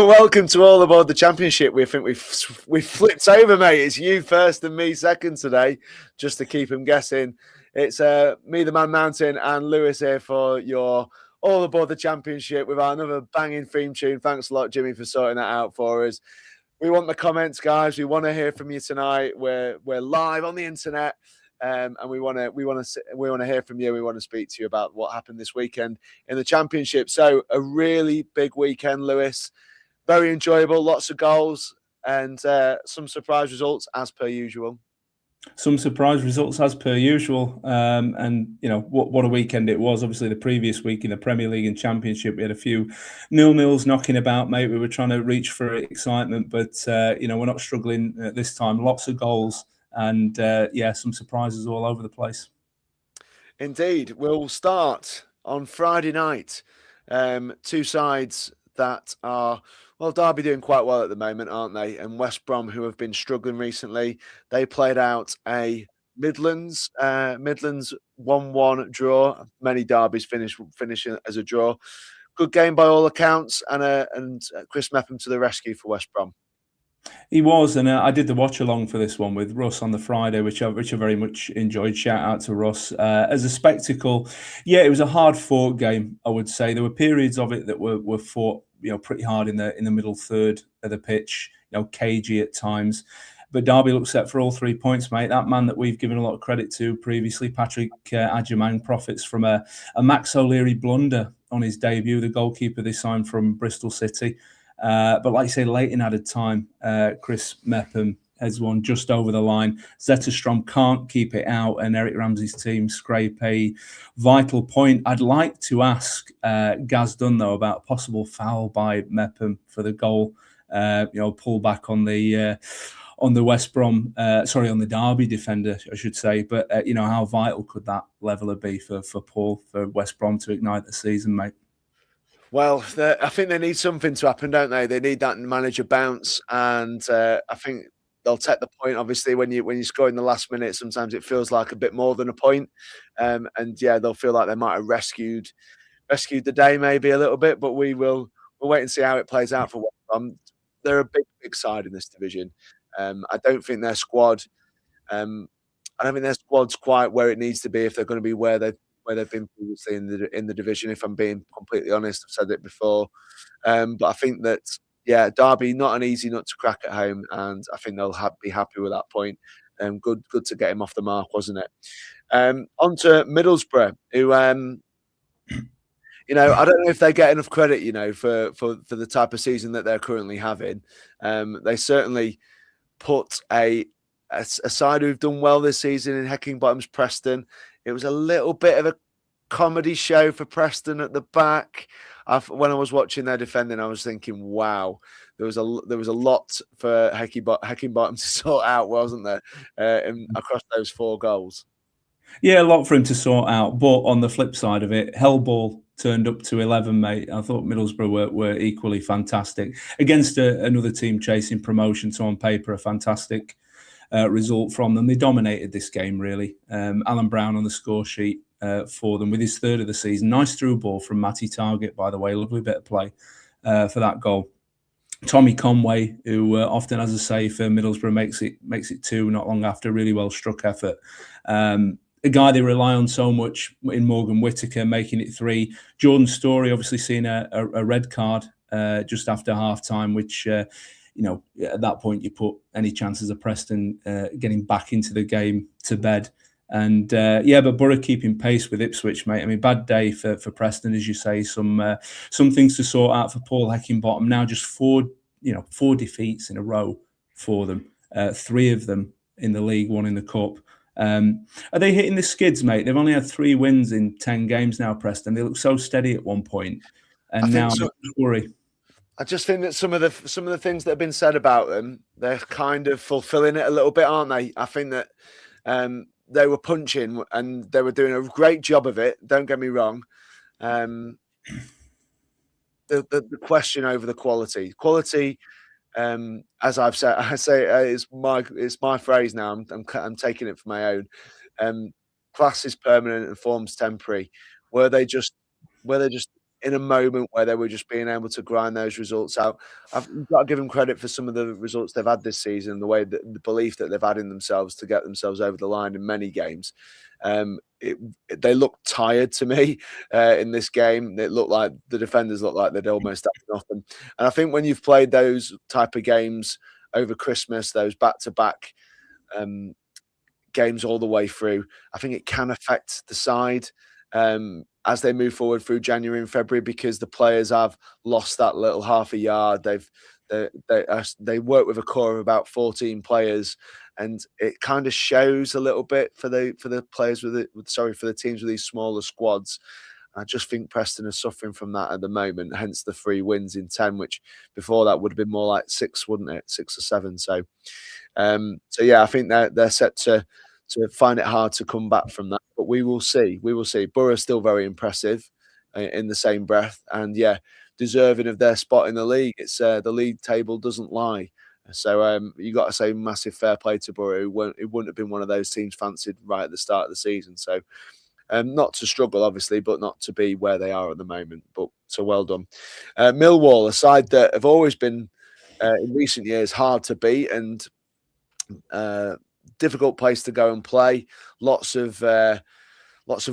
Welcome to All Aboard the Championship. We think we've flipped over, mate. It's you first and me second today, just to keep them guessing. It's me, the Man Mountain, and Lewis here for your All Aboard the Championship with another banging theme tune. Thanks a lot, Jimmy, for sorting that out for us. We want the comments, guys. We want to hear from you tonight. We're live on the internet. And we want to hear from you. We want to speak to you about what happened this weekend in the championship. So a really big weekend, Lewis. Very enjoyable, lots of goals, and some surprise results as per usual. Some surprise results as per usual, and you know what a weekend it was. Obviously, the previous week in the Premier League and Championship, we had a few 0-0s knocking about, mate. We were trying to reach for excitement, but you know we're not struggling this time. Lots of goals. And yeah, some surprises all over the place. Indeed. We'll start on Friday night. Two sides that are, well, Derby doing quite well at the moment, aren't they? And West Brom, who have been struggling recently, they played out a Midlands 1-1 draw. Many derbies finishing as a draw. Good game by all accounts, and Chris Mepham to the rescue for West Brom. He was, and I did the watch along for this one with Russ on the Friday, which I very much enjoyed. Shout out to Russ. As a spectacle, yeah, it was a hard fought game, I would say. There were periods of it that were fought, you know, pretty hard in the middle third of the pitch, you know, cagey at times. But Derby looked set for all 3 points, mate. That man that we've given a lot of credit to previously, Patrick Adjumang, profits from a Max O'Leary blunder on his debut, the goalkeeper they signed from Bristol City. But like you say, late in added time, Chris Mepham has one just over the line. Zetterstrom can't keep it out, and Eric Ramsey's team scrape a vital point. I'd like to ask Gaz Dunn, though, about a possible foul by Mepham for the goal. You know, pull back on the West Brom, on the Derby defender, I should say. But you know, how vital could that leveler be for Paul, for West Brom to ignite the season, mate? Well, I think they need something to happen, don't they? They need that manager bounce, and I think they'll take the point. Obviously, when you score in the last minute, sometimes it feels like a bit more than a point, and yeah, they'll feel like they might have rescued the day maybe a little bit. But we'll wait and see how it plays out for West Brom. They're a big side in this division. I don't think their squad. I don't think their squad's quite where it needs to be if they're going to be where they've been previously in the division, if I'm being completely honest. I've said it before. But I think that, yeah, Derby, not an easy nut to crack at home, and I think they'll be happy with that point. Good to get him off the mark, wasn't it? On to Middlesbrough, who, you know, I don't know if they get enough credit, you know, for the type of season that they're currently having. They certainly put a side who've done well this season in Heckingbottom's Preston. It was a little bit of a comedy show for Preston at the back. When I was watching their defending, I was thinking, wow, there was a lot for Heckingbottom to sort out, wasn't there, across those 4 goals? Yeah, a lot for him to sort out. But on the flip side of it, Hellball turned up to 11, mate. I thought Middlesbrough were equally fantastic against another team chasing promotion. So on paper, a fantastic result from them. They dominated this game, really. Alan Brown on the score sheet for them with his 3rd of the season. Nice through ball from Matty Target, by the way. Lovely bit of play for that goal. Tommy Conway, who often has a save for Middlesbrough, makes it 2 not long after. Really well struck effort. A guy they rely on so much in Morgan Whittaker, making it 3. Jordan Storey obviously seeing a red card just after half-time, which... you know, at that point, you put any chances of Preston getting back into the game to bed. And yeah, but Borough keeping pace with Ipswich, mate. I mean, bad day for Preston, as you say. Some things to sort out for Paul Heckingbottom. Now just 4 defeats in a row for them. 3 of them in the league, 1 in the cup. Are they hitting the skids, mate? They've only had 3 wins in 10 games now, Preston. They look so steady at one point, and now I worry. I just think that some of the things that have been said about them, they're kind of fulfilling it a little bit, aren't they? I think that they were punching and they were doing a great job of it. Don't get me wrong. The question over the quality, as I've said, it's my phrase now. I'm taking it for my own. Class is permanent and form's temporary. Were they just in a moment where they were just being able to grind those results out. I've got to give them credit for some of the results they've had this season, the way that the belief that they've had in themselves to get themselves over the line in many games. They looked tired to me in this game. It looked like the defenders looked like they'd almost had nothing. And I think when you've played those type of games over Christmas, those back-to-back games all the way through, I think it can affect the side as they move forward through January and February, because the players have lost that little half a yard. They work with a core of about 14 players, and it kind of shows a little bit for the players for the teams with these smaller squads. I just think Preston are suffering from that at the moment, hence the 3 wins in 10, which before that would have been more like 6, wouldn't it? 6 or 7. So yeah, I think they're set to find it hard to come back from that. But we will see. We will see. Borough are still very impressive in the same breath, and yeah, deserving of their spot in the league. It's the league table doesn't lie. So you got to say massive fair play to Borough. It wouldn't have been one of those teams fancied right at the start of the season. So not to struggle, obviously, but not to be where they are at the moment. But so well done. Millwall, a side that have always been in recent years hard to beat and difficult place to go and play. Lots of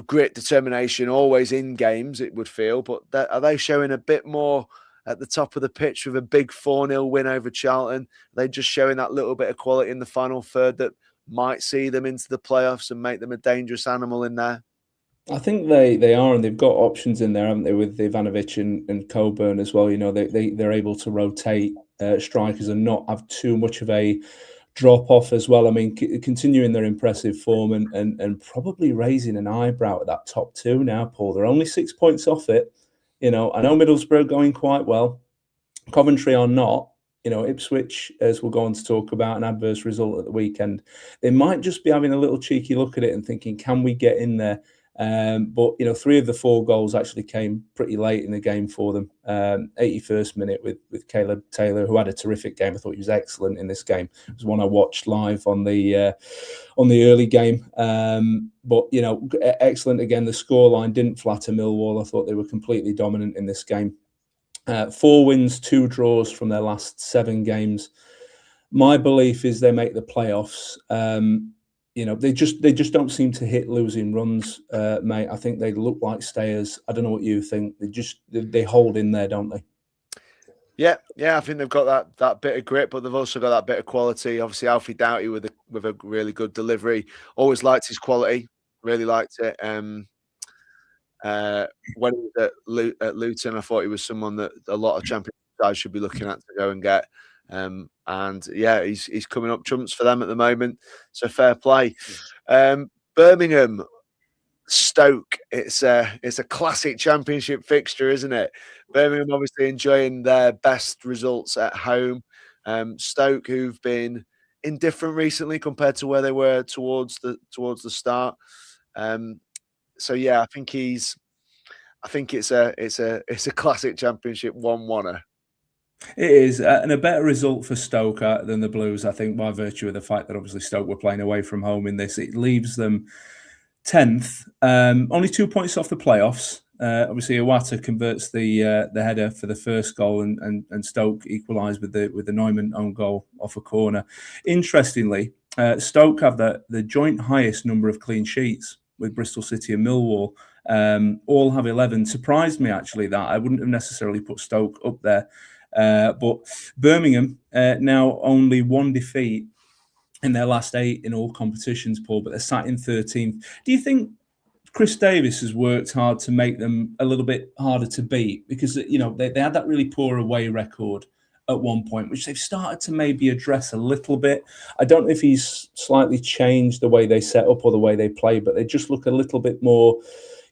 grit, determination, always in games, it would feel. But are they showing a bit more at the top of the pitch with a big 4-0 win over Charlton? Are they just showing that little bit of quality in the final third that might see them into the playoffs and make them a dangerous animal in there? I think they are, and they've got options in there, haven't they, with Ivanovic and Coburn as well. You know, they're able to rotate strikers and not have too much of a drop off as well. I mean, continuing their impressive form and probably raising an eyebrow at that top 2 now, Paul. They're only 6 points off it. You know, I know Middlesbrough going quite well. Coventry are not. You know, Ipswich, as we'll go on to talk about, an adverse result at the weekend. They might just be having a little cheeky look at it and thinking, can we get in there? But you know, 3 of the 4 goals actually came pretty late in the game for them. 81st minute with Caleb Taylor, who had a terrific game. I thought he was excellent in this game. It was one I watched live on the early game. But you know, excellent again. The scoreline didn't flatter Millwall. I thought they were completely dominant in this game. 4 wins, 2 draws from their last 7 games. My belief is they make the playoffs. You know, they just don't seem to hit losing runs, mate. I think they look like stayers. I don't know what you think. They hold in there, don't they? Yeah, I think they've got that bit of grit, but they've also got that bit of quality. Obviously, Alfie Doughty with a really good delivery. Always liked his quality. Really liked it. When he was at Luton, I thought he was someone that a lot of Championship sides should be looking at to go and get. And yeah, he's coming up trumps for them at the moment. So fair play. Birmingham, Stoke. It's a classic Championship fixture, isn't it? Birmingham obviously enjoying their best results at home. Stoke, who've been indifferent recently compared to where they were towards the start. So yeah, I think it's a classic Championship 1-1er. It is, and a better result for Stoke than the Blues, I think, by virtue of the fact that obviously Stoke were playing away from home in this. It leaves them 10th, only 2 points off the playoffs. Obviously, Iwata converts the header for the first goal, and Stoke equalise with the Neumann own goal off a corner. Interestingly, Stoke have the joint highest number of clean sheets with Bristol City and Millwall. All have 11. Surprised me, actually, that I wouldn't have necessarily put Stoke up there. But Birmingham now only 1 defeat in their last 8 in all competitions, Paul, but they're sat in 13th. Do you think Chris Davis has worked hard to make them a little bit harder to beat? Because, you know, they had that really poor away record at one point, which they've started to maybe address a little bit. I don't know if he's slightly changed the way they set up or the way they play, but they just look a little bit more,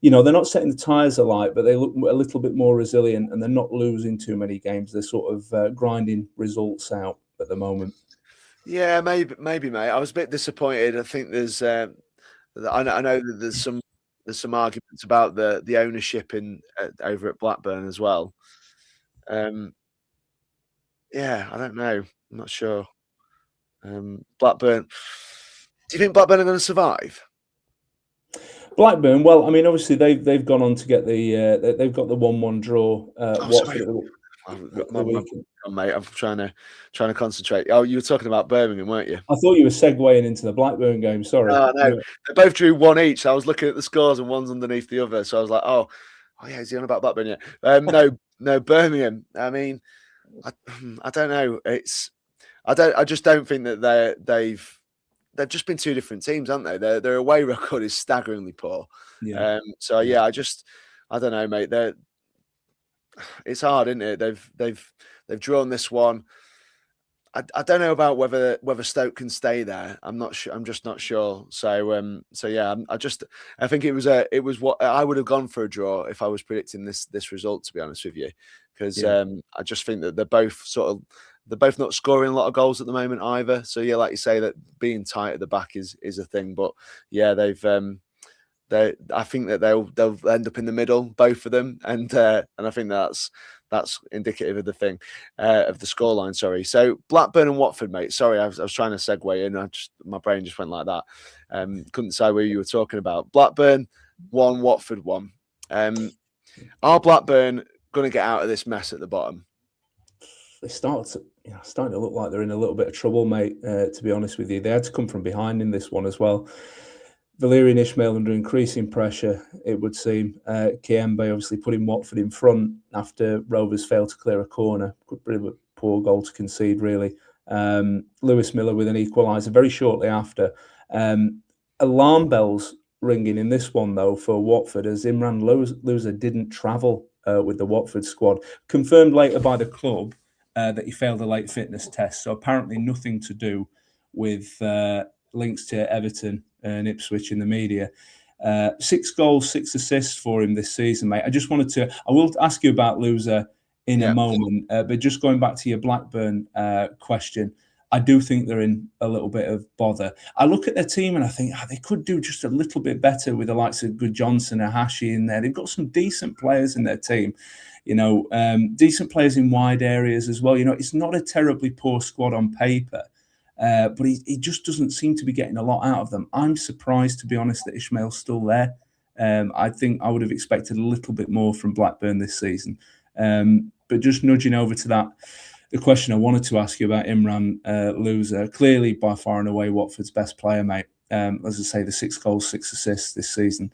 you know, they're not setting the tyres alight, but they look a little bit more resilient, and they're not losing too many games. They're sort of grinding results out at the moment. Yeah, maybe, mate. I was a bit disappointed. I think there's, I know that there's some arguments about the ownership over at Blackburn as well. Yeah, I don't know. I'm not sure. Blackburn. Do you think Blackburn are going to survive? Blackburn. Well, I mean, obviously they've gone on to get they've got the 1-1 draw. Watford Sorry. at the weekend. Mate, I'm trying to concentrate. Oh, you were talking about Birmingham, weren't you? I thought you were segueing into the Blackburn game. Sorry. No, no, they both drew 1 each. I was looking at the scores and one's underneath the other, so I was like, oh yeah, is he on about Blackburn yet? No, Birmingham. I mean, I don't know. I just don't think that they've just been two different teams, haven't they? Their away record is staggeringly poor. Yeah. I don't know, mate. It's hard, isn't it? They've drawn this one. I don't know about whether Stoke can stay there. I'm not sure. I'm just not sure. So yeah, I think it was what I would have gone for a draw if I was predicting this result, to be honest with you, because I just think that they're both not scoring a lot of goals at the moment either. So yeah, like you say, that being tight at the back is a thing. But yeah, I think that they'll end up in the middle, both of them, and I think that's indicative of the thing, of the scoreline. Sorry. So Blackburn and Watford, mate. Sorry, I was trying to segue in. My brain just went like that. Couldn't decide where you were talking about. Blackburn 1, Watford 1. Are Blackburn going to get out of this mess at the bottom? They starting to look like they're in a little bit of trouble, mate. To be honest with you, they had to come from behind in this one as well. Valerian Ismail under increasing pressure, it would seem. Kiembe obviously putting Watford in front after Rovers failed to clear a corner. Pretty poor goal to concede, really. Lewis Miller with an equaliser very shortly after. Alarm bells ringing in this one, though, for Watford, as Imran Louza didn't travel with the Watford squad. Confirmed later by the club that he failed a late fitness test. So apparently nothing to do with links to Everton and Ipswich in the media. 6 goals, 6 assists for him this season, mate. I will ask you about Louza in a moment, but just going back to your Blackburn question, I do think they're in a little bit of bother. I look at their team and I think they could do just a little bit better with the likes of Good Johnson and Hashi in there. They've got some decent players in their team, decent players in wide areas as well. It's not a terribly poor squad on paper. But he just doesn't seem to be getting a lot out of them. I'm surprised, to be honest, that Ishmael's still there. I think I would have expected a little bit more from Blackburn this season. But just nudging over to the question I wanted to ask you about Imran Louza, clearly by far and away Watford's best player, mate. As I say, the 6 goals, 6 assists this season.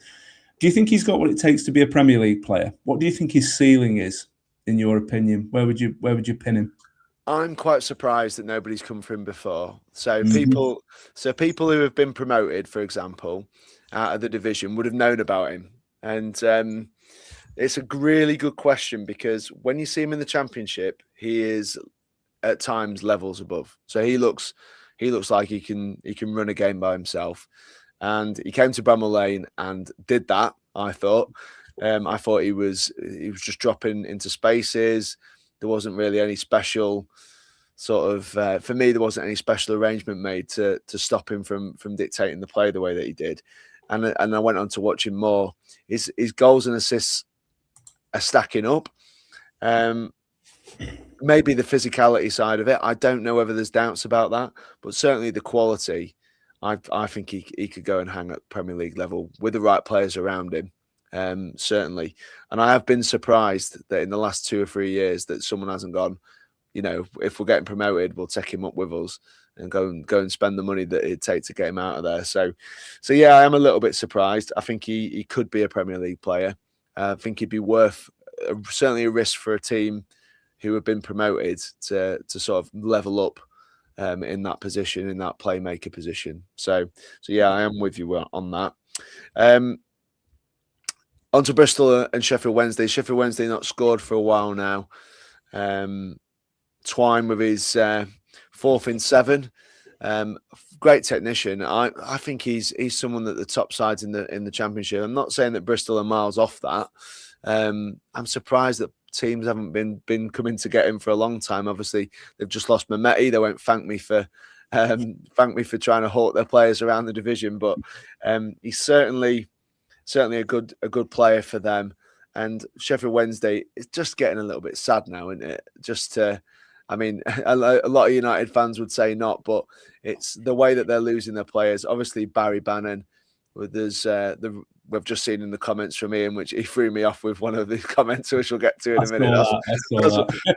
Do you think he's got what it takes to be a Premier League player? What do you think his ceiling is, in your opinion? Where would you pin him? I'm quite surprised that nobody's come for him before. So people who have been promoted, for example, out of the division would have known about him. And it's a really good question, because when you see him in the Championship, he is at times levels above. So he looks like he can run a game by himself. And he came to Bramall Lane and did that. I thought he was just dropping into spaces. There wasn't really any special for me, there wasn't any special arrangement made to stop him from dictating the play the way that he did. And I went on to watch him more. His goals and assists are stacking up. Maybe the physicality side of it, I don't know whether there's doubts about that, but certainly the quality, I think he could go and hang at Premier League level with the right players around him. Certainly. And I have been surprised that in the last 2 or 3 years that someone hasn't gone, if we're getting promoted, we'll take him up with us and go and spend the money that it'd take to get him out of there. So yeah, I am a little bit surprised. I think he could be a Premier League player. I think he'd be worth certainly a risk for a team who have been promoted to sort of level up in that position, in that playmaker position. So yeah, I am with you on that. On to Bristol and Sheffield Wednesday. Sheffield Wednesday not scored for a while now. Twine with his 4th in 7. Great technician. I think he's someone that the top sides in the Championship. I'm not saying that Bristol are miles off that. I'm surprised that teams haven't been coming to get him for a long time. Obviously, they've just lost Mehmeti. They won't thank me for trying to hawk their players around the division, but he's certainly a good player for them. And Sheffield Wednesday is just getting a little bit sad now, isn't it? A lot of United fans would say not, but it's the way that they're losing their players. Obviously, Barry Bannon, there's the we've just seen in the comments from Ian, which he threw me off with one of the comments, which we'll get to in a minute.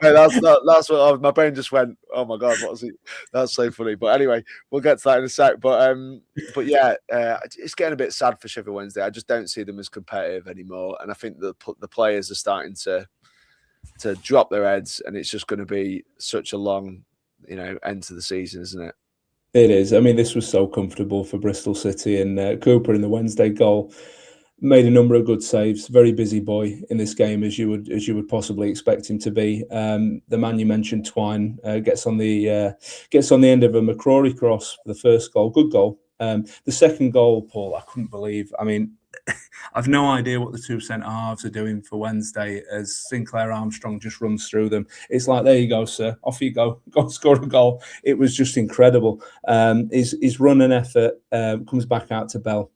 That's what my brain just went, oh my God, what was it? That's so funny. But anyway, we'll get to that in a sec. But yeah, it's getting a bit sad for Sheffield Wednesday. I just don't see them as competitive anymore. And I think the players are starting to drop their heads, and it's just going to be such a long, end to the season, isn't it? It is. I mean, this was so comfortable for Bristol City, and Cooper in the Wednesday goal made a number of good saves. Very busy boy in this game, as you would possibly expect him to be. The man you mentioned, Twine, gets on the end of a McCrory cross for the first goal. Good goal. The second goal, Paul, I couldn't believe. I mean, I've no idea what the two centre halves are doing for Wednesday as Sinclair Armstrong just runs through them. It's like, there you go, sir. Off you go. Go and score a goal. It was just incredible. His run and effort comes back out to Bell.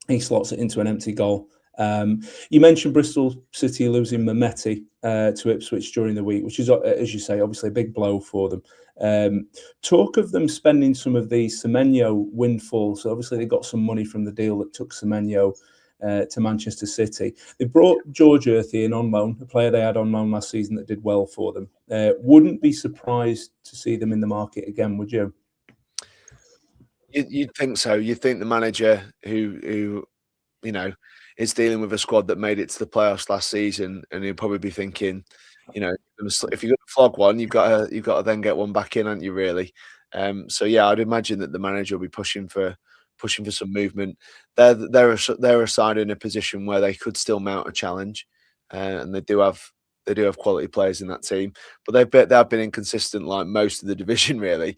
He slots it into an empty goal. You mentioned Bristol City losing Mehmeti to Ipswich during the week, which is, as you say, obviously a big blow for them. Talk of them spending some of the Semenyo windfalls. So obviously they got some money from the deal that took Semenyo to Manchester City. They brought George Earthy in on loan, a player they had on loan last season that did well for them. Wouldn't be surprised to see them in the market again, would you? You'd think so. You'd think the manager who is dealing with a squad that made it to the playoffs last season, and he'll probably be thinking, if you're going to flog one, you've got to then get one back in, aren't you? Really. So yeah, I'd imagine that the manager will be pushing for some movement. They're a side in a position where they could still mount a challenge, and they do have quality players in that team, but they've been inconsistent like most of the division, really.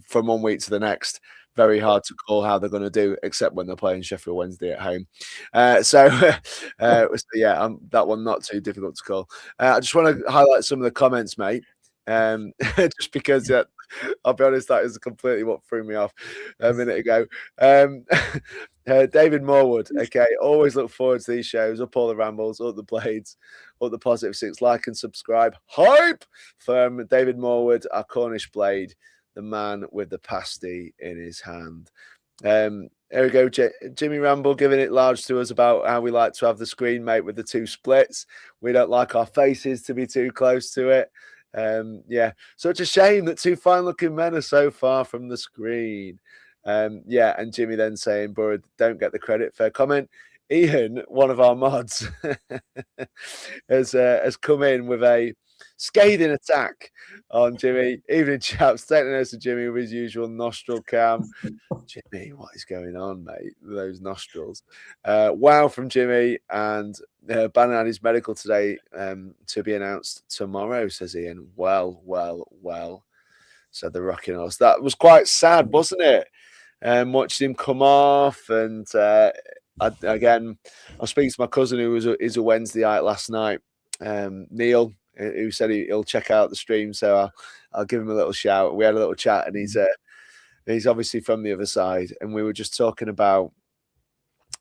From one week to the next, very hard to call how they're going to do, except when they're playing Sheffield Wednesday at home. Yeah, that one not too difficult to call. I just want to highlight some of the comments, mate, just because I'll be honest, that is completely what threw me off a minute ago. David Morwood, okay, always look forward to these shows. Up all the rambles, up the blades, up the positive six. Like and subscribe. Hype from David Morwood, our Cornish blade, the man with the pasty in his hand. Here we go, Jimmy Ramble giving it large to us about how we like to have the screen, mate, with the two splits. We don't like our faces to be too close to it. Yeah, such a shame that two fine-looking men are so far from the screen. Yeah, and Jimmy then saying, Burrard, don't get the credit. Fair comment. Ian, one of our mods, has come in with a scathing attack on Jimmy. Evening, chaps. Taking notes of Jimmy with his usual nostril cam. Jimmy, what is going on, mate? With those nostrils. Wow from Jimmy. And Bannon had his medical today to be announced tomorrow, says Ian. Well, said the rocking horse. That was quite sad, wasn't it? Watching him come off. And I was speaking to my cousin who is a Wednesdayite last night, Neil, who said he'll check out the stream. So I'll give him a little shout. We had a little chat, and he's obviously from the other side, and we were just talking about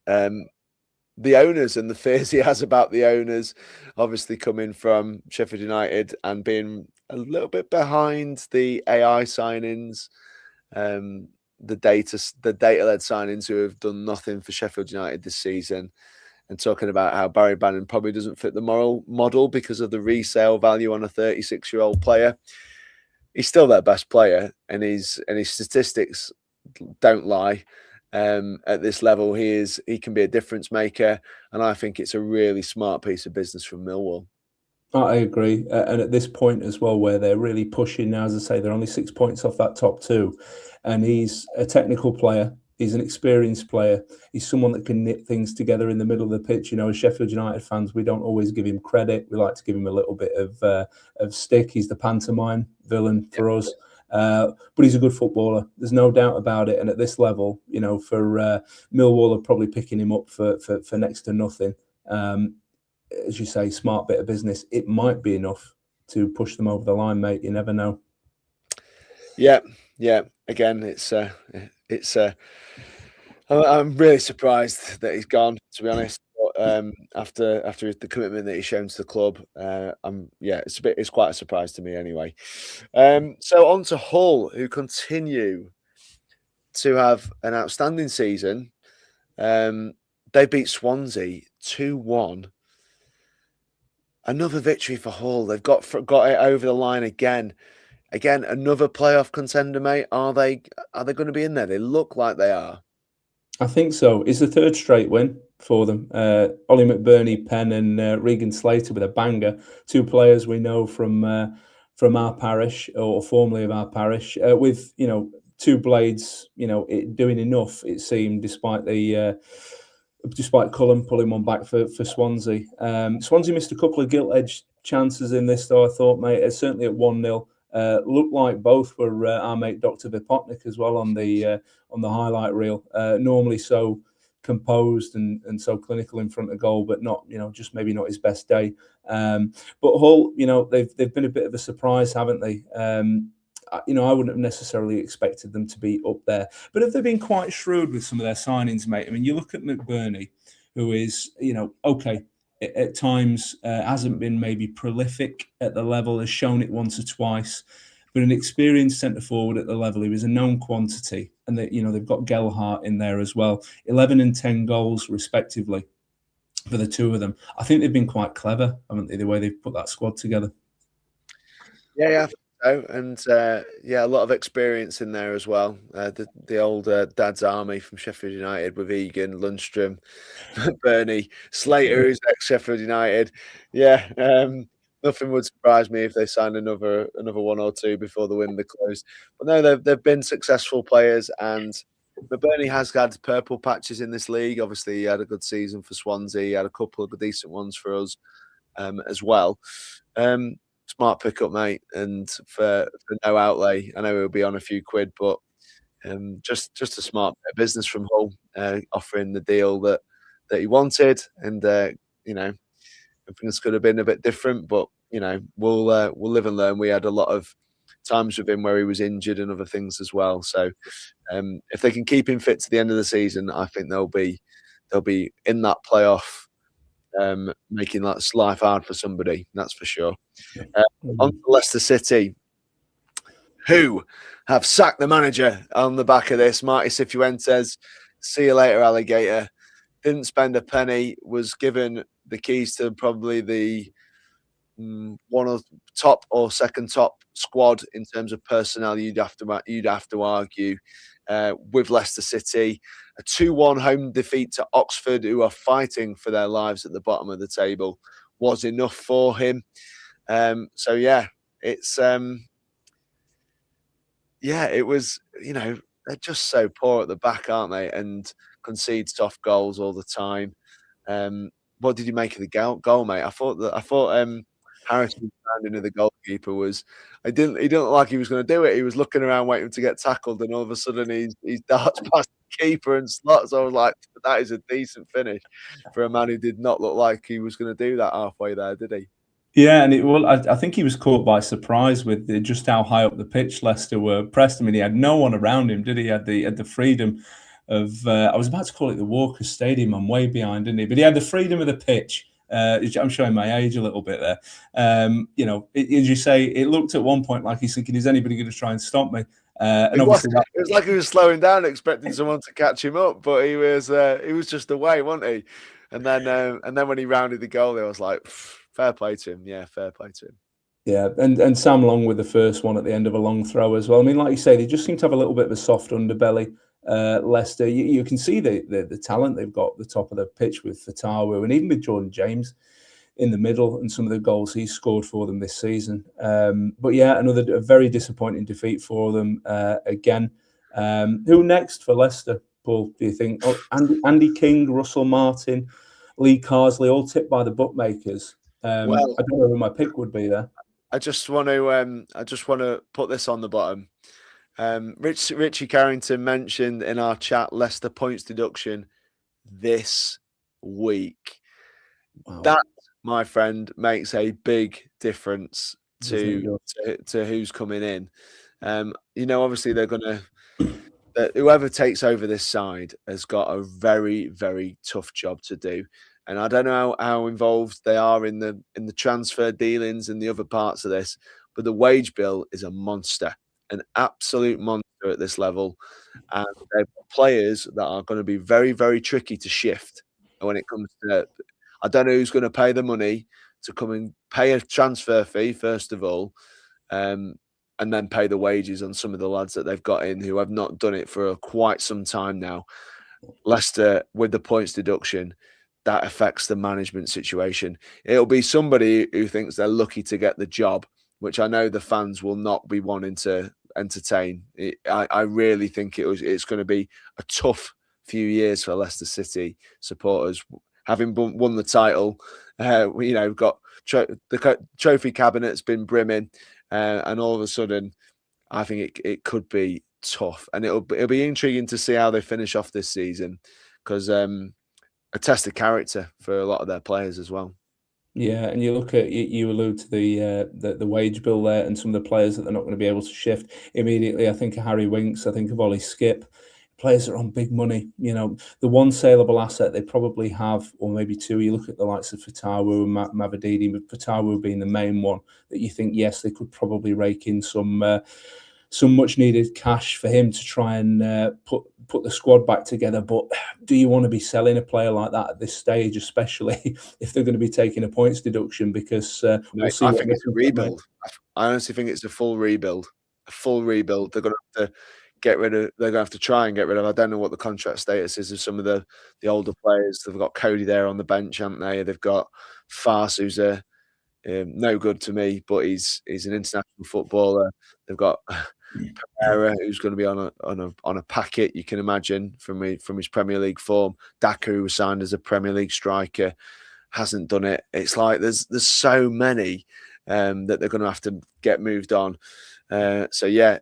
the owners and the fears he has about the owners, obviously coming from Sheffield United and being a little bit behind the AI signings, the data-led signings who have done nothing for Sheffield United this season, and talking about how Barry Bannon probably doesn't fit the moral model because of the resale value on a 36-year-old player. He's still their best player, and his statistics don't lie. At this level, he can be a difference maker, and I think it's a really smart piece of business from Millwall. I agree, and at this point as well, where they're really pushing now, as I say, they're only 6 points off that top two, and he's a technical player. He's an experienced player. He's someone that can knit things together in the middle of the pitch. As Sheffield United fans, we don't always give him credit. We like to give him a little bit of stick. He's the pantomime villain for us. But he's a good footballer. There's no doubt about it. And at this level, for Millwall are probably picking him up for next to nothing. As you say, smart bit of business. It might be enough to push them over the line, mate. You never know. Yeah. Again, I'm really surprised that he's gone, to be honest. But, after the commitment that he's shown to the club, it's quite a surprise to me anyway. So on to Hull, who continue to have an outstanding season. They beat Swansea 2-1. Another victory for Hull. They've got it over the line again. Again, another playoff contender, mate. Are they going to be in there? They look like they are. I think so. It's the third straight win for them. Ollie McBurney, Penn, and Regan Slater with a banger. Two players we know from our parish, or formerly of our parish, with two blades, doing enough. It seemed, despite Cullen pulling one back for Swansea. Swansea missed a couple of gilt-edged chances in this, though, I thought, mate. Certainly at 1-0. Looked like both were our mate Dr. Vipotnik as well on the highlight reel. Normally so composed and so clinical in front of goal, but not, just maybe not his best day. But Hull, they've been a bit of a surprise, haven't they? I wouldn't have necessarily expected them to be up there, but have they been quite shrewd with some of their signings, mate? I mean, you look at McBurney, who is, okay, at times hasn't been maybe prolific at the level, has shown it once or twice, but an experienced centre forward at the level. He was a known quantity, and they've got Gelhardt in there as well. 11 and 10 goals respectively for the two of them. I think they've been quite clever, haven't they, the way they've put that squad together? Yeah. And a lot of experience in there as well. The old Dad's Army from Sheffield United with Egan, Lundstrom, Bernie, Slater, who's ex-Sheffield United. Yeah, nothing would surprise me if they signed another one or two before the window closed. But no, they've been successful players, and Bernie has had purple patches in this league. Obviously, he had a good season for Swansea. He had a couple of decent ones for us as well. Smart pickup, mate, and for no outlay. I know he'll be on a few quid, but just a smart bit of business from Hull, offering the deal that he wanted, and things could have been a bit different, but we'll live and learn. We had a lot of times with him where he was injured and other things as well. So if they can keep him fit to the end of the season, I think they'll be in that playoff. Making that life hard for somebody, that's for sure. On to Leicester City, who have sacked the manager on the back of this. Marty Cifuentes, see you later, alligator. Didn't spend a penny, was given the keys to probably the one of top or second top squad in terms of personnel. You'd have to argue with Leicester City. A 2-1 home defeat to Oxford, who are fighting for their lives at the bottom of the table, was enough for him. So yeah, it's it was, they're just so poor at the back, aren't they? And concede soft goals all the time. What did you make of the goal, mate? I thought Harrison standing the goalkeeper was. He didn't look like he was going to do it. He was looking around waiting to get tackled, and all of a sudden he darts past the keeper and slots. I was like, that is a decent finish for a man who did not look like he was going to do that halfway there, did he? Yeah, and I think he was caught by surprise with just how high up the pitch Leicester were pressed. I mean, he had no one around him, did he? He had the freedom of. I was about to call it the Walker Stadium. I'm way behind, didn't he? But he had the freedom of the pitch. I'm showing my age a little bit there. As you say, it looked at one point like he's thinking, "Is anybody going to try and stop me?" And obviously, it was like he was slowing down, expecting someone to catch him up, but he was just away, wasn't he? And then when he rounded the goal, I was like, fair play to him. Yeah, fair play to him. Yeah, and Sam Long with the first one at the end of a long throw as well. I mean, like you say, they just seem to have a little bit of a soft underbelly. Leicester, you can see the talent they've got at the top of the pitch with Fatawu, and even with Jordan James in the middle, and some of the goals he's scored for them this season. But yeah, a very disappointing defeat for them again. Who next for Leicester, Paul, do you think? Oh, Andy King, Russell Martin, Lee Carsley, all tipped by the bookmakers. I don't know who my pick would be there. I just want to put this on the bottom. Richie Carrington mentioned in our chat Leicester points deduction this week. Wow. That, my friend, makes a big difference to who's coming in. Obviously they're going to. Whoever takes over this side has got a very, very tough job to do. And I don't know how involved they are in the transfer dealings and the other parts of this, but the wage bill is a monster. an absolute monster at this level, and they've got players that are going to be very, very tricky to shift when it comes to. I don't know who's going to pay the money to come and pay a transfer fee first of all, and then pay the wages on some of the lads that they've got in who have not done it for quite some time now. Leicester, with the points deduction, that affects the management situation. It'll be somebody who thinks they're lucky to get the job, which I know the fans will not be wanting to entertain. I really think it's going to be a tough few years for Leicester City supporters. Having won the title, got the trophy cabinet's been brimming, and all of a sudden, I think it could be tough, and it'll be intriguing to see how they finish off this season, because a test of character for a lot of their players as well. Yeah, and you look at you allude to the wage bill there, and some of the players that they're not going to be able to shift immediately. I think of Harry Winks. I think of Ollie Skip. Players that are on big money. You know, the one saleable asset they probably have, or maybe two. You look at the likes of Fatawu and Mavididi, but Fatawu being the main one that you think, yes, they could probably rake in some much needed cash for him to try and put the squad back together. But do you want to be selling a player like that at this stage, especially if they're going to be taking a points deduction? Because we'll see. I think it's a rebuild. I honestly think it's a full rebuild. A full rebuild. They're going to have to get rid of. They're going to have to try and get rid of. I don't know what the contract status is of some of the older players. They've got Cody there on the bench, haven't they? They've got Fars, who's no good to me, but he's an international footballer. They've got Pereira, who's going to be on a packet, you can imagine, from his Premier League form. Daka, who was signed as a Premier League striker, hasn't done it. It's like there's so many that they're going to have to get moved on. So yeah,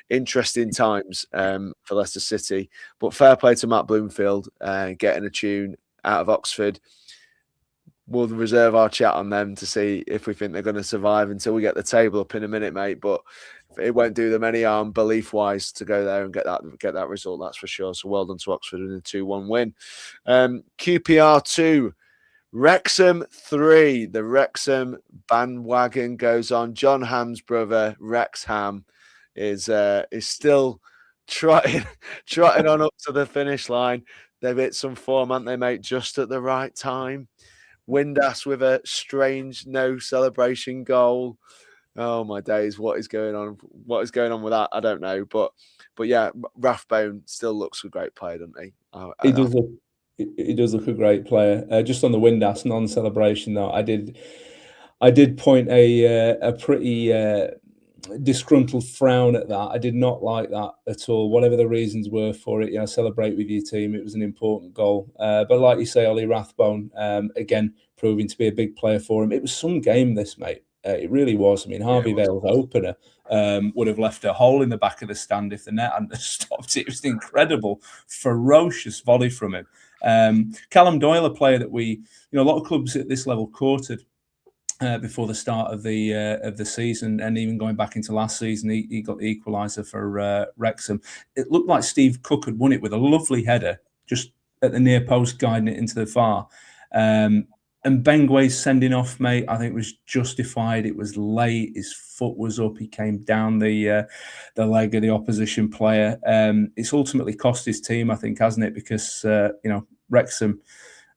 interesting times for Leicester City. But fair play to Matt Bloomfield getting a tune out of Oxford. We'll reserve our chat on them to see if we think they're going to survive until we get the table up in a minute, mate. But it won't do them any harm, belief-wise, to go there and get that result. That's for sure. So well done to Oxford in a 2-1 win. QPR 2, Wrexham 3. The Wrexham bandwagon goes on. John Ham's brother, Rex Ham, is still trotting on up to the finish line. They've hit some form, haven't they, mate? Just at the right time. Windass with a strange no celebration goal. Oh my days! What is going on? What is going on with that? I don't know. But yeah, Rathbone still looks a great player, doesn't he? He does look a great player. Just on the Windass non-celebration, though, I did point a pretty disgruntled frown at that. I did not like that at all. Whatever the reasons were for it, celebrate with your team. It was an important goal. But like you say, Ollie Rathbone, again, proving to be a big player for him. It was some game, this, mate. It really was. I mean, Harvey Vale's opener would have left a hole in the back of the stand if the net hadn't stopped it. It was an incredible, ferocious volley from him. Callum Doyle, a player that a lot of clubs at this level courted before the start of the season, and even going back into last season, he got the equaliser for Wrexham. It looked like Steve Cook had won it with a lovely header just at the near post, guiding it into the far. And Bengway's sending off, mate, I think was justified. It was late. His foot was up. He came down the leg of the opposition player. It's ultimately cost his team, I think, hasn't it? Because Wrexham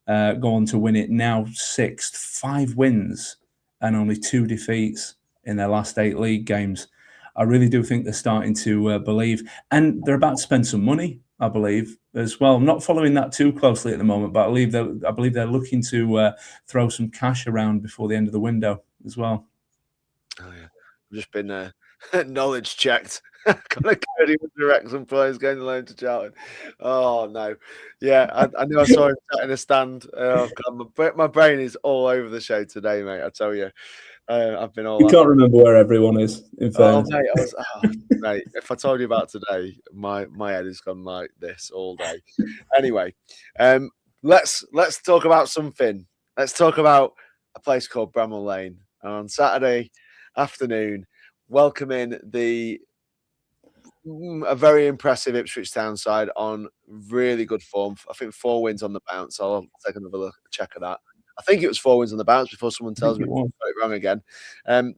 go on to win it now 6th, 5 wins and only 2 defeats in their last 8 league games. I really do think they're starting to believe, and they're about to spend some money, I believe, as well. I'm not following that too closely at the moment, but I believe they're looking to throw some cash around before the end of the window as well. Oh yeah, I've just been knowledge checked. Conor Cody was the Wrexham players going to loan to Charlton. Oh no, yeah, I knew I saw him sat in a stand. Oh God, my brain is all over the show today, mate. I tell you. I've been all. You can't remember where everyone is. In fairness, mate, if I told you about today, my head has gone like this all day. Anyway, let's talk about something. Let's talk about a place called Bramall Lane. And on Saturday afternoon, welcoming a very impressive Ipswich Town side on really good form. I think 4 wins on the bounce. I'll take another check of that. I think it was 4 wins on the bounce before someone tells me I got it wrong again.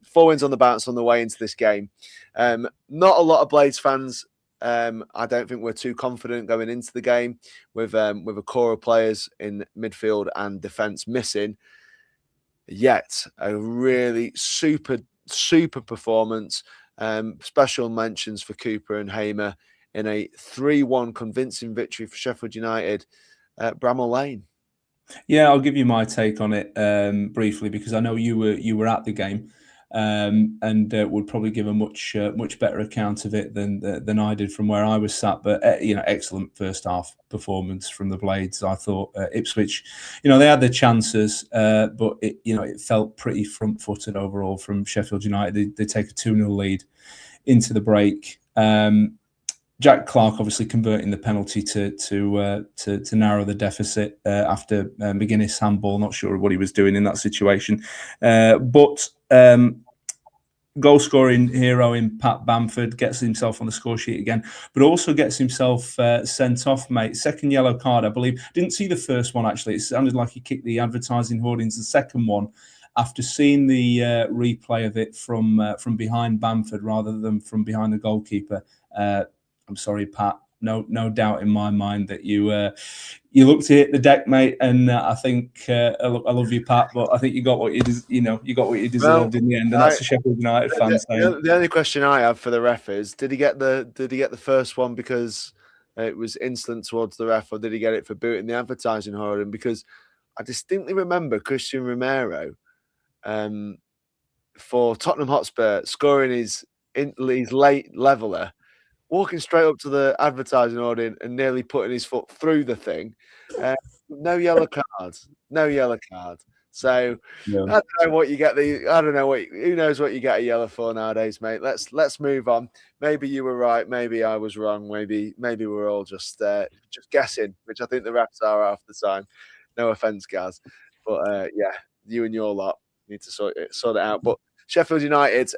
4 wins on the bounce on the way into this game. Not a lot of Blades fans. I don't think we're too confident going into the game with a core of players in midfield and defence missing. Yet a really super performance. Special mentions for Cooper and Hamer in a 3-1 convincing victory for Sheffield United at Bramall Lane. Yeah, I'll give you my take on it briefly, because I know you were at the game, and would probably give a much better account of it than I did from where I was sat. But excellent first half performance from the Blades. I thought Ipswich, they had their chances, but it felt pretty front-footed overall from Sheffield United. They take a 2-0 lead into the break. Jack Clark obviously converting the penalty to narrow the deficit after McGuinness handball. Not sure what he was doing in that situation, but goal scoring hero in Pat Bamford gets himself on the score sheet again, but also gets himself sent off, mate. Second yellow card, I believe. Didn't see the first one actually. It sounded like he kicked the advertising hoardings. The second one, after seeing the replay of it from behind Bamford rather than from behind the goalkeeper. I'm sorry, Pat. No doubt in my mind that you looked to hit the deck, mate. And I think I love you, Pat, but I think you got what you got what you deserved in the end, and that's a Sheffield United fan saying. The only question I have for the ref is: did he get the first one because it was insolent towards the ref, or did he get it for booting the advertising hoarding? Because I distinctly remember Christian Romero for Tottenham Hotspur scoring his late leveller, walking straight up to the advertising hoarding and nearly putting his foot through the thing. No yellow cards. No yellow card. So yeah. I don't know what you get. Who knows what you get a yellow for nowadays, mate. Let's move on. Maybe you were right. Maybe I was wrong. Maybe we're all just guessing, which I think the refs are half the time. No offense, Gaz, but yeah, you and your lot need to sort it out. But Sheffield United,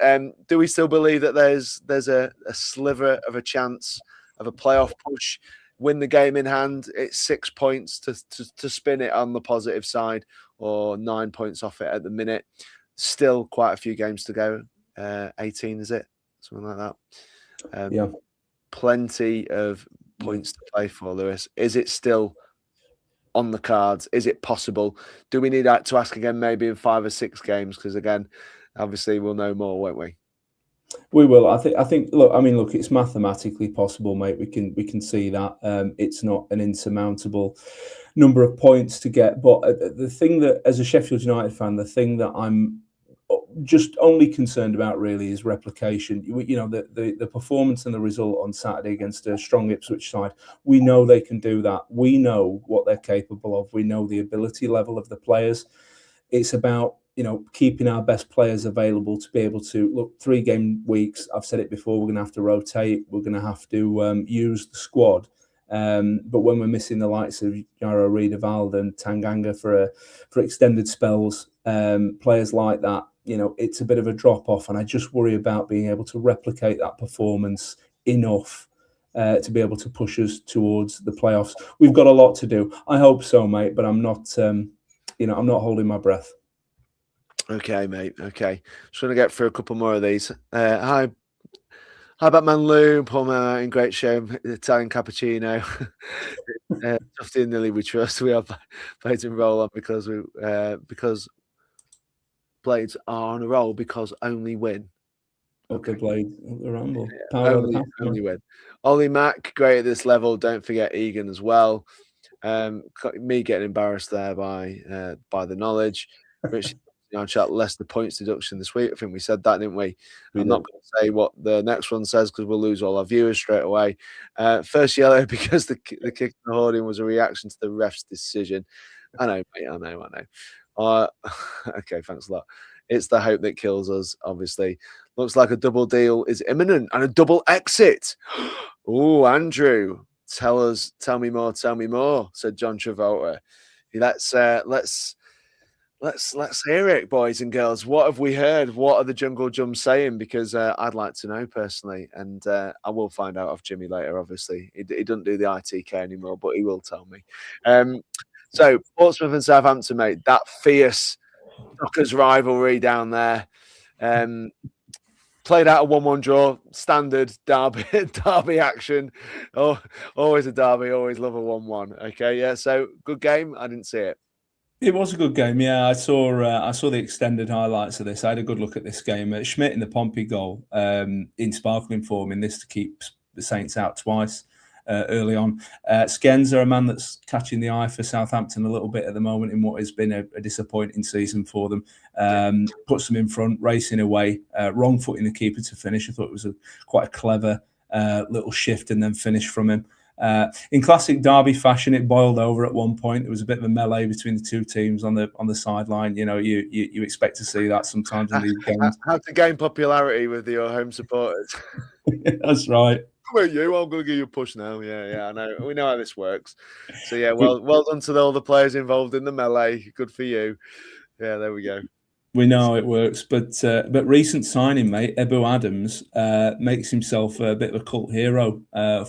do we still believe that there's a sliver of a chance of a playoff push? Win the game in hand, it's 6 points to spin it on the positive side, or 9 points off it at the minute. Still quite a few games to go. 18, is it? Something like that. Yeah. Plenty of points to play for, Lewis. Is it still on the cards? Is it possible? Do we need to ask again maybe in 5 or 6 games? Because again, obviously we'll know more, won't we? We will. I think. Look. It's mathematically possible, mate. We can see that. It's not an insurmountable number of points to get. But the thing that, as a Sheffield United fan, the thing that I'm just only concerned about really is replication. The performance and the result on Saturday against a strong Ipswich side. We know they can do that. We know what they're capable of. We know the ability level of the players. It's about keeping our best players available to be able to look 3 game weeks. I've said it before, we're going to have to rotate. We're going to have to use the squad. But when we're missing the likes of Yaro Riedewald and Tanganga for extended spells, players like that, it's a bit of a drop off. And I just worry about being able to replicate that performance enough to be able to push us towards the playoffs. We've got a lot to do. I hope so, mate, but I'm not, I'm not holding my breath. Okay, mate. Okay. Just going to get through a couple more of these. Hi, Batman Lou, Paul Martin, great show, Italian cappuccino. Tufty and Nilly, we trust. We have Blades and roll on because Blades are on a roll because only win. Okay, Blades, the rumble. Yeah, only win. Ollie Mack, great at this level. Don't forget Egan as well. Me getting embarrassed there by the knowledge. Rich. Chat less the points deduction this week. I think we said that, didn't we? I'm not going to say what the next one says because we'll lose all our viewers straight away. First yellow because the kick and the hoarding was a reaction to the ref's decision. I know, mate. I know. Okay, thanks a lot. It's the hope that kills us, obviously. Looks like a double deal is imminent and a double exit. Oh, Andrew, tell me more, said John Travolta. Let's hear it, boys and girls. What have we heard? What are the Jungle Jums saying? Because I'd like to know personally, and I will find out of Jimmy later. Obviously, he doesn't do the ITK anymore, but he will tell me. So Portsmouth and Southampton, mate, that fierce Dockers rivalry down there. Played out a 1-1 draw, standard derby action. Oh, always a derby, always love a 1-1. Okay, yeah. So good game. I didn't see it. It was a good game, yeah. I saw the extended highlights of this. I had a good look at this game. Schmidt in the Pompey goal, in sparkling form in this to keep the Saints out twice early on. Skenzer, a man that's catching the eye for Southampton a little bit at the moment in what has been a disappointing season for them. Puts them in front, racing away, wrong foot in the keeper to finish. I thought it was quite a clever little shift and then finish from him. In classic derby fashion, it boiled over at one point. There was a bit of a melee between the two teams on the sideline. You know, you expect to see that sometimes in these games. How to gain popularity with your home supporters. That's right. Come on, you! I'm going to give you a push now. Yeah, I know. We know how this works. So yeah, well done to all the players involved in the melee. Good for you. Yeah, there we go. We know how it works, but recent signing, mate, Ebu Adams makes himself a bit of a cult hero,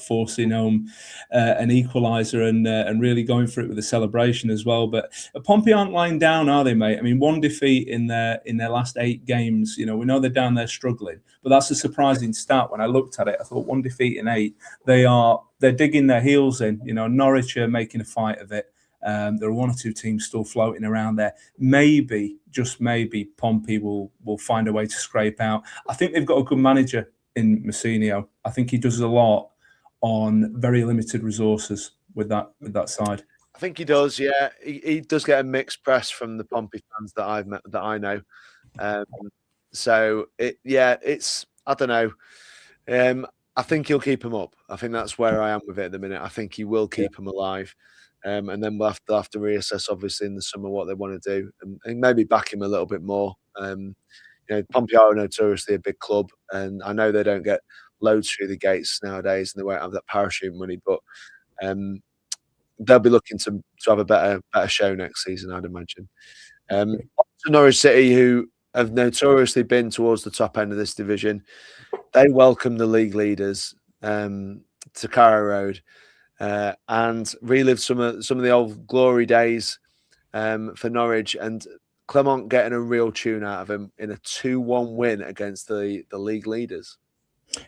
forcing home an equaliser and really going for it with a celebration as well. But Pompey aren't lying down, are they, mate? I mean, one defeat in their last 8 games. You know, we know they're down there struggling, but that's a surprising stat. When I looked at it, I thought 1 defeat in 8. They're digging their heels in. You know, Norwich are making a fight of it. There are 1 or 2 teams still floating around there. Maybe, just maybe, Pompey will find a way to scrape out. I think they've got a good manager in Massinio. I think he does a lot on very limited resources with that side. I think he does. Yeah, he does get a mixed press from the Pompey fans that I've met, that I know. So it's I don't know. I think he'll keep him up. I think that's where I am with it at the minute. I think he will keep him alive. And then we'll have to reassess, obviously, in the summer what they want to do, and maybe back him a little bit more. You know, Pompey are notoriously a big club, and I know they don't get loads through the gates nowadays, and they won't have that parachute money, but they'll be looking to have a better show next season, I'd imagine. To Norwich City, who have notoriously been towards the top end of this division, they welcome the league leaders to Carrow Road. And relive some of the old glory days for Norwich, and Clement getting a real tune out of him in a 2-1 win against the league leaders.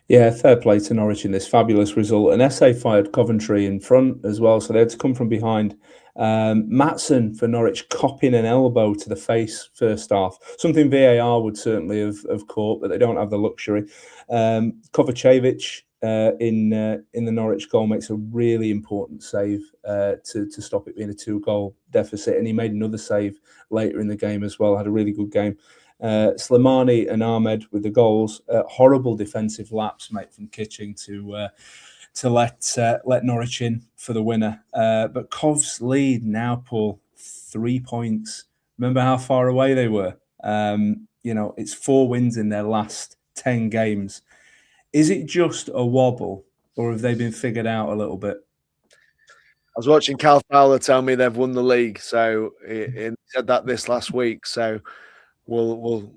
Yeah, fair play to Norwich in this fabulous result. And SA fired Coventry in front as well, so they had to come from behind. Matson for Norwich copying an elbow to the face first half, something VAR would certainly have caught, but they don't have the luxury. Kovacevic in the Norwich goal makes a really important save to stop it being a 2-goal deficit, and he made another save later in the game as well. Had a really good game. Slimani and Ahmed with the goals. Horrible defensive lapse, mate, from Kitching to let Norwich in for the winner. But Cov's lead now, Paul, 3 points. Remember how far away they were? You know, it's 4 wins in their last 10 games. Is it just a wobble, or have they been figured out a little bit? I was watching Cal Fowler tell me they've won the league, so he said that this last week. So we'll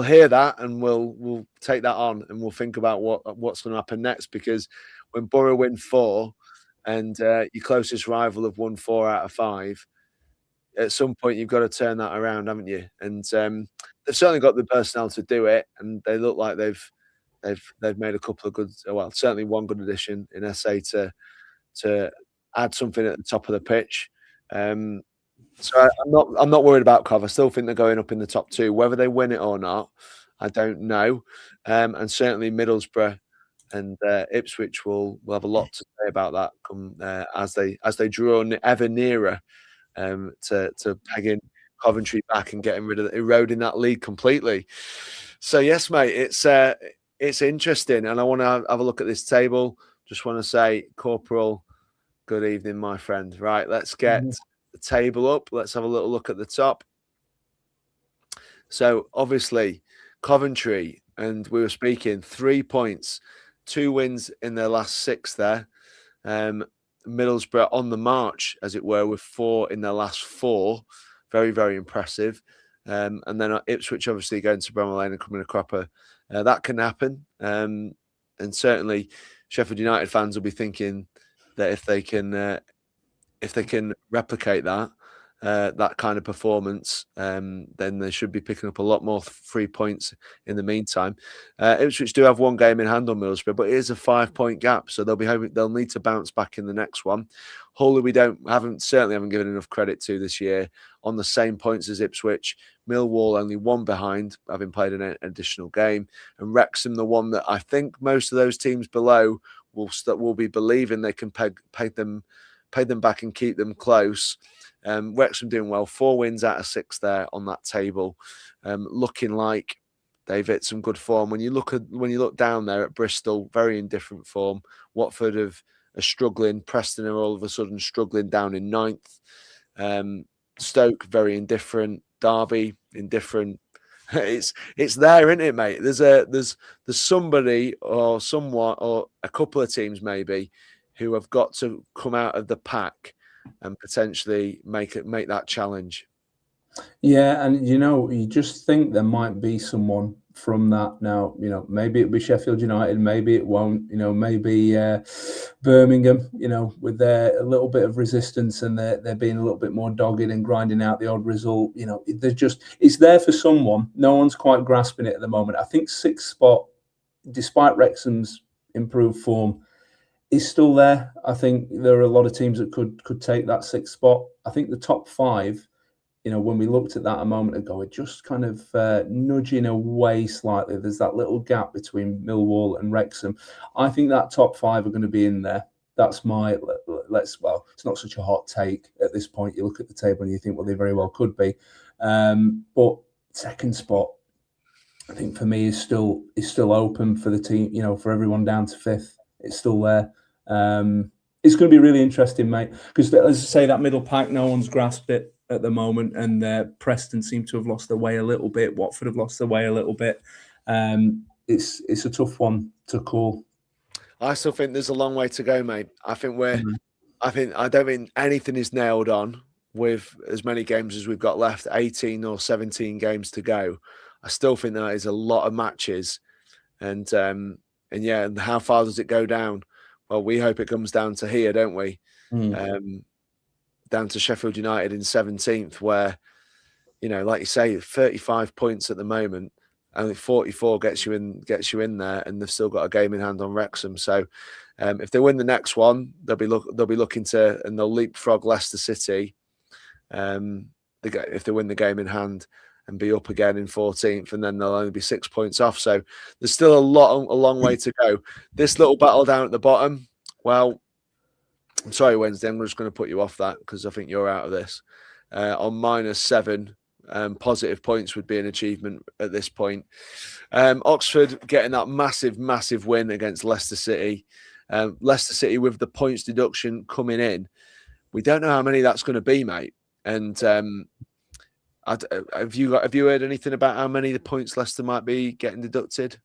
hear that, and we'll take that on, and we'll think about what's going to happen next. Because when Borough win 4, and your closest rival have won 4 out of 5, at some point you've got to turn that around, haven't you? And they've certainly got the personnel to do it, and they look like they've made a couple of good, well, certainly one good addition in SA to add something at the top of the pitch. So I'm not worried about Cov. I still think they're going up in the top 2. Whether they win it or not, I don't know. And certainly Middlesbrough and Ipswich will have a lot to say about that come as they draw ever nearer to pegging Coventry back and getting rid of eroding that league completely. So yes, mate, it's interesting, and I want to have a look at this table. Just want to say, Corporal, good evening, my friend. Right, let's get the table up. Let's have a little look at the top. So obviously, Coventry, and we were speaking 3 points, 2 wins in their last 6 there. Middlesbrough on the march, as it were, with 4 in their last 4. Very, very impressive. And then Ipswich obviously going to Bramall Lane and coming a cropper. That can happen. And certainly Sheffield United fans will be thinking that if they can if they can replicate that kind of performance, then they should be picking up a lot more 3 points in the meantime. Ipswich do have one game in hand on Middlesbrough, but it is a 5-point gap, so they'll need to bounce back in the next one. Hull, we certainly haven't given enough credit to this year, on the same points as Ipswich. Millwall only one behind, having played an additional game, and Wrexham, the one that I think most of those teams below will be believing they can pay them back and keep them close. Wrexham doing well, 4 wins out of 6 there on that table, looking like they've hit some good form. When you look down there at Bristol, very indifferent form. Watford are struggling. Preston are all of a sudden struggling down in 9th. Stoke very indifferent. Derby indifferent. It's there, isn't it, mate? There's somebody or someone or a couple of teams maybe who have got to come out of the pack and potentially make that challenge. Yeah, and you just think there might be someone from that now. Maybe it'll be Sheffield United, maybe it won't. Maybe Birmingham. With their a little bit of resistance and they're being a little bit more dogged and grinding out the odd result. It's there for someone. No one's quite grasping it at the moment. I think 6th spot, despite Wrexham's improved form, is still there. I think there are a lot of teams that could take that 6th spot. I think the top 5, when we looked at that a moment ago, it just kind of nudging away slightly. There's that little gap between Millwall and Wrexham. I think that top 5 are going to be in there. That's it's not such a hot take at this point. You look at the table and you think, well, they very well could be. But 2nd spot, I think for me is still open for the team, for everyone down to 5th. It's still there. It's going to be really interesting, mate, because as I say, that middle pack, no one's grasped it at the moment, and Preston seem to have lost their way a little bit. Watford have lost their way a little bit. It's a tough one to call. I still think there's a long way to go, mate. I don't think anything is nailed on with as many games as we've got left, 18 or 17 games to go. I still think that is a lot of matches, and how far does it go down? Well, we hope it comes down to here, don't we? Down to Sheffield United in 17th, where, like you say, 35 points at the moment, only 44 gets you in there, and they've still got a game in hand on Wrexham. So, if they win the next one, they'll be looking to, and they'll leapfrog Leicester City. If they win the game in hand, and be up again in 14th, and then they'll only be 6 points off. So there's still a long way to go. This little battle down at the bottom, well, I'm sorry, Wednesday, I'm just going to put you off that because I think you're out of this. On -7, positive points would be an achievement at this point. Oxford getting that massive win against Leicester City. Leicester City with the points deduction coming in. We don't know how many that's going to be, mate. And have you heard anything about how many the points Leicester might be getting deducted?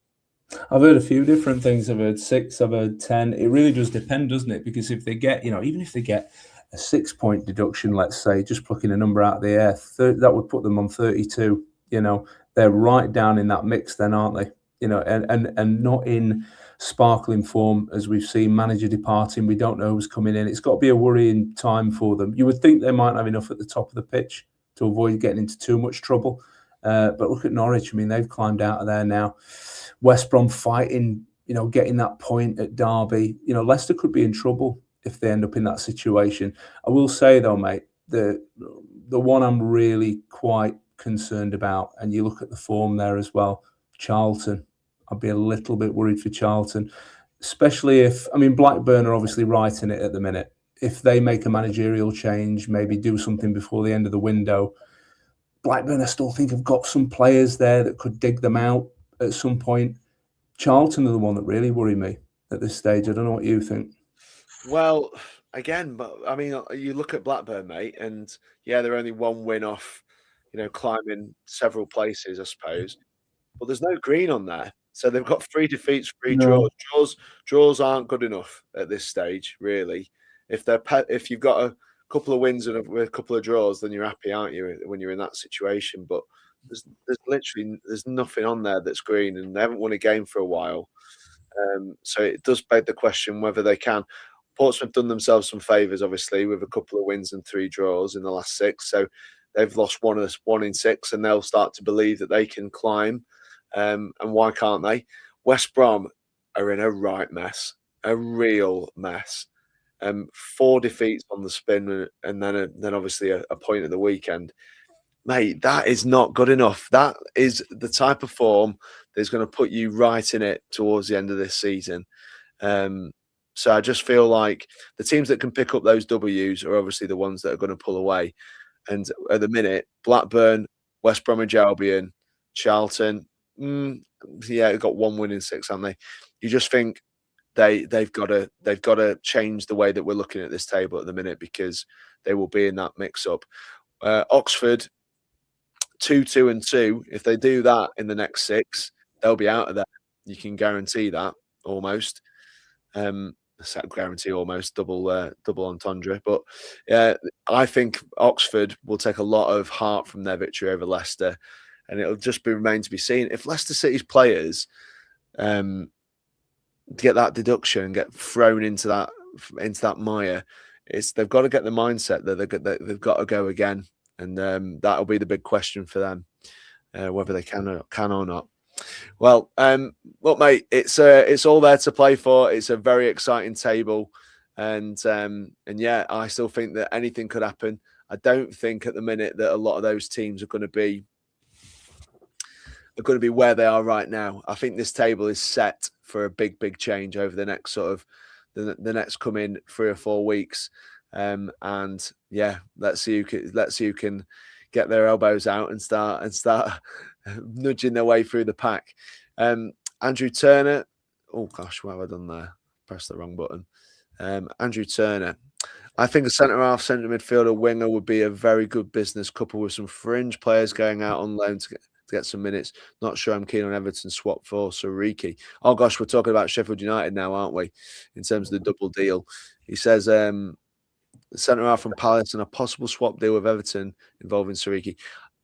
I've heard a few different things. I've heard 6, I've heard 10. It really does depend, doesn't it? Because if they get, even if they get a 6-point deduction, let's say, just plucking a number out of the air, that would put them on 32. They're right down in that mix then, aren't they? And not in sparkling form, as we've seen, manager departing. We don't know who's coming in. It's got to be a worrying time for them. You would think they might have enough at the top of the pitch to avoid getting into too much trouble. But look at Norwich. I mean, they've climbed out of there now. West Brom fighting, getting that point at Derby. Leicester could be in trouble if they end up in that situation. I will say, though, mate, the one I'm really quite concerned about, and you look at the form there as well, Charlton. I'd be a little bit worried for Charlton, especially if, Blackburn are obviously right in it at the minute. If they make a managerial change, maybe do something before the end of the window, Blackburn, I still think, have got some players there that could dig them out at some point. Charlton are the one that really worry me at this stage. I don't know what you think. Well, again, but you look at Blackburn, mate, and yeah, they're only one win off, climbing several places, I suppose. But there's no green on there, so they've got 3 defeats, 3 draws. Draws aren't good enough at this stage, really. If you've got a couple of wins and a couple of draws, then you're happy, aren't you, when you're in that situation? But there's nothing on there that's green, and they haven't won a game for a while. So it does beg the question whether they can. Portsmouth done themselves some favours, obviously, with a couple of wins and 3 draws in the last 6. So they've lost one in 6, and they'll start to believe that they can climb. And why can't they? West Brom are in a right mess, a real mess. 4 defeats on the spin, and then obviously a point at the weekend. Mate, that is not good enough. That is the type of form that's going to put you right in it towards the end of this season. So I just feel like the teams that can pick up those W's are obviously the ones that are going to pull away. And at the minute, Blackburn, West Bromwich Albion, Charlton, yeah, got 1 win in 6, haven't they? You just think they've got to change the way that we're looking at this table at the minute, because they will be in that mix-up. Oxford, 2, 2 and 2. If they do that in the next 6, they'll be out of there. You can guarantee that almost. Guarantee almost double entendre. But I think Oxford will take a lot of heart from their victory over Leicester, and it'll just remain to be seen if Leicester City's players get that deduction and get thrown into that mire. They've got to get the mindset that they've got to go again, and that'll be the big question for them, whether they can or not. Well, look, mate, it's all there to play for. It's a very exciting table, and yeah, I still think that anything could happen. I don't think at the minute that a lot of those teams are going to be where they are right now. I think this table is set for a big change over the next sort of the next coming 3 or 4 weeks. And yeah, let's see who can get their elbows out and start nudging their way through the pack. Andrew Turner. Oh gosh, what have I done there? Pressed the wrong button. Andrew Turner. I think a centre half, centre midfielder, winger would be a very good business, coupled with some fringe players going out on loan to get some minutes. Not sure I'm keen on Everton swap for Sariki. Oh gosh, we're talking about Sheffield United now, aren't we? In terms of the double deal, he says centre half from PALLETS and a possible swap deal with Everton involving Sariki.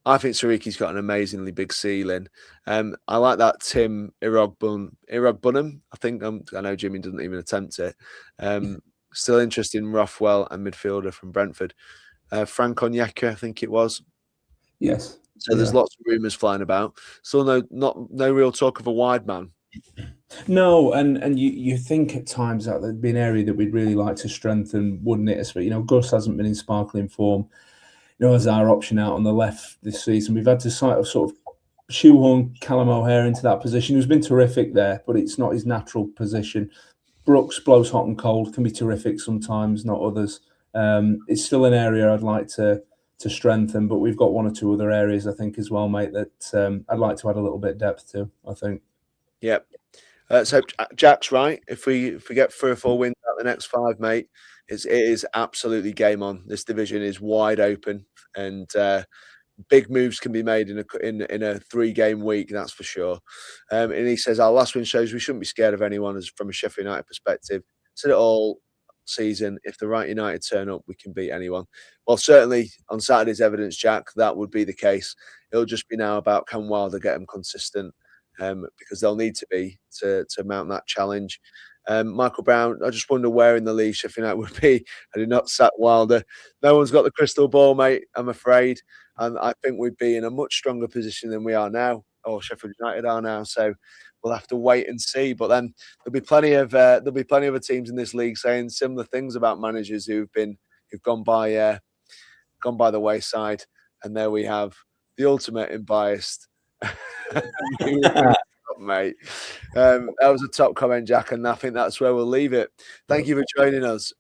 I think Sariki's got an amazingly big ceiling. I like that Tim Irogbunham. I know Jimmy doesn't even attempt it. Still interested in Rothwell and midfielder from Brentford. Frank Onyeka, I think it was. Yes. So there's lots of rumours flying about. Still no real talk of a wide man. No, and you think at times that there'd be an area that we'd really like to strengthen, wouldn't it? But Gus hasn't been in sparkling form. As our option out on the left this season, we've had to sort of shoehorn Callum O'Hare into that position, who's been terrific there, but it's not his natural position. Brooks blows hot and cold, can be terrific sometimes, not others. It's still an area I'd like to strengthen, but we've got 1 or 2 other areas, I think, as well, mate, that I'd like to add a little bit of depth to, I think. Yep. So Jack's right. If we get 3 or 4 wins out the next 5, mate, it is absolutely game on. This division is wide open, and big moves can be made in a 3-game week, that's for sure. And he says our last win shows we shouldn't be scared of anyone from a Sheffield United perspective. Said it all season. If the right United turn up, we can beat anyone. Well, certainly on Saturday's evidence, Jack, that would be the case. It'll just be now about can Wilder get them consistent, because they'll need to be to mount that challenge. Michael Brown, I just wonder where in the league Sheffield United would be had he not sat Wilder. No one's got the crystal ball, mate, I'm afraid. And I think we'd be in a much stronger position than we are now, or Sheffield United are now. So we'll have to wait and see. But then there'll be plenty of other teams in this league saying similar things about managers who've gone by the wayside. And there we have the ultimate unbiased. Mate, that was a top comment, Jack, and I think that's where we'll leave it. Thank you for joining us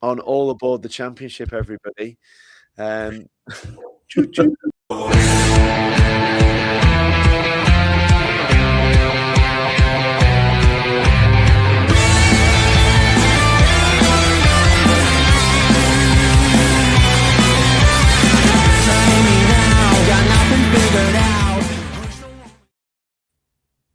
on All Aboard the Championship, everybody.